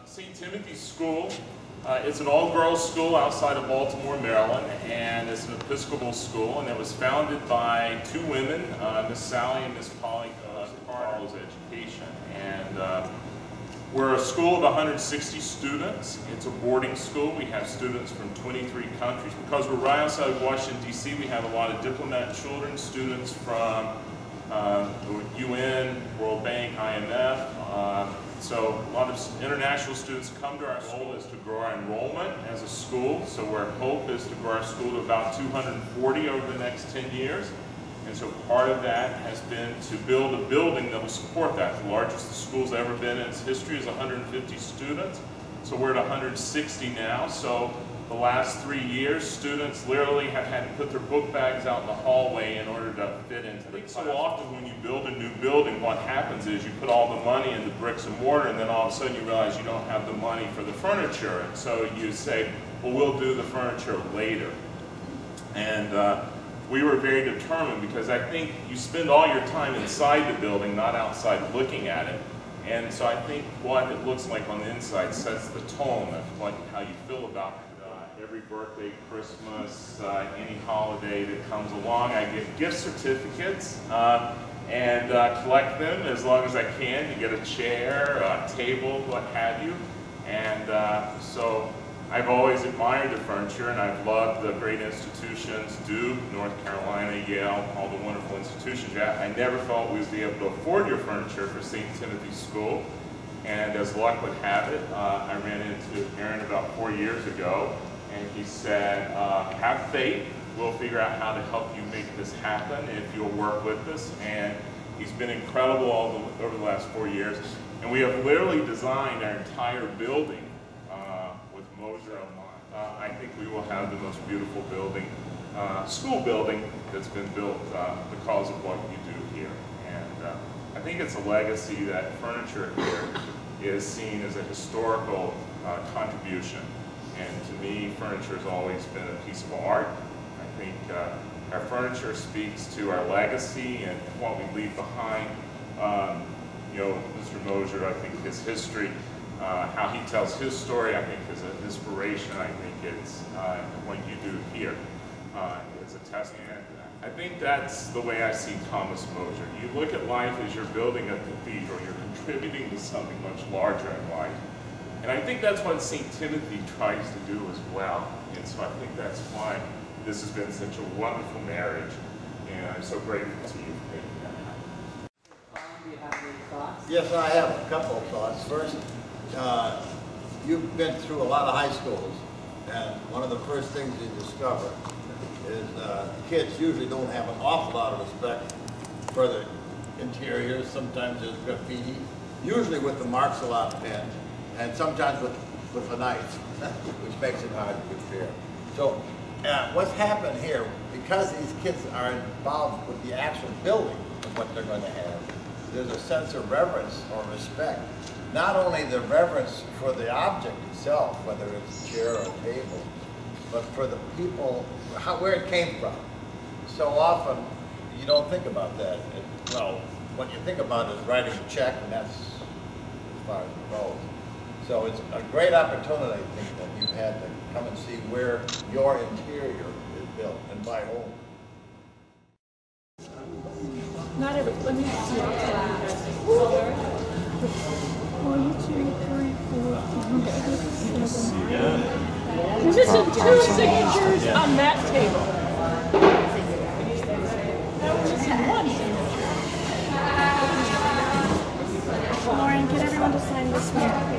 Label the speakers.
Speaker 1: St. Timothy's School, it's an all-girls school outside of Baltimore, Maryland, and it's an Episcopal school, and it was founded by two women, Miss Sally and Miss Polly, Carl's education. And we're a school of 160 students. It's a boarding school. We have students from 23 countries. Because we're right outside of Washington, D.C., we have a lot of diplomat children, students from the UN, World Bank, IMF. So a lot of international students come to our school. Is to grow our enrollment as a school. So our hope is to grow our school to about 240 over the next 10 years. And so part of that has been to build a building that will support that. The largest the school's ever been in its history is 150 students. So we're at 160 now. So the last 3 years, students literally have had to put their book bags out in the hallway in order to fit into the class. So often when you build a new building, what happens is you put all the money into bricks and mortar, and then all of a sudden you realize you don't have the money for the furniture. And so you say, well, we'll do the furniture later. And we were very determined because I think you spend all your time inside the building, not outside looking at it. And so I think what it looks like on the inside sets the tone of how you feel about it. Every birthday, Christmas, any holiday that comes along, I get gift certificates and collect them as long as I can. You get a chair, a table, what have you. And so I've always admired the furniture, and I've loved the great institutions, Duke, North Carolina, Yale, all the wonderful institutions. I never thought we would be able to afford your furniture for St. Timothy's School. And as luck would have it, I ran into Aaron about 4 years ago, and he said, have faith, we'll figure out how to help you make this happen if you'll work with us. And he's been incredible over the last 4 years. And we have literally designed our entire building with Moser in mind. I think we will have the most beautiful building, school building that's been built because of what you do here. And I think it's a legacy that furniture here is seen as a historical contribution. And to me, furniture has always been a piece of art. I think our furniture speaks to our legacy and what we leave behind. You know, Mr. Moser, I think his history, how he tells his story, I think is an inspiration. I think it's what you do here is a testament. I think that's the way I see Thos Moser. You look at life as you're building a cathedral, you're contributing to something much larger in life. And I think that's what St. Timothy tries to do as well. And so I think that's why this has been such a wonderful marriage. And I'm so grateful to you for making that happen.
Speaker 2: Do you have any thoughts?
Speaker 3: Yes, I have a couple of thoughts. First, you've been through a lot of high schools, and one of the first things you discover is kids usually don't have an awful lot of respect for the interiors. Sometimes there's graffiti, usually with the Marks-a-Lot pen, and sometimes with a knife, which makes it hard to compare. So what's happened here, because these kids are involved with the actual building of what they're going to have, there's a sense of reverence or respect. Not only the reverence for the object itself, whether it's a chair or a table, but for the people, where it came from. So often, you don't think about that. Well, what you think about is writing a check, and that's as far as it goes. So it's a great opportunity, I think, that you've had to come and see where your interior is built and by whom.
Speaker 4: Not every, let me see. 1, 2, 3, 4, 5, 6, 7. We're missing 2 signatures on that table. Now we're missing 1 signature.
Speaker 5: Lauren, get everyone to sign this one.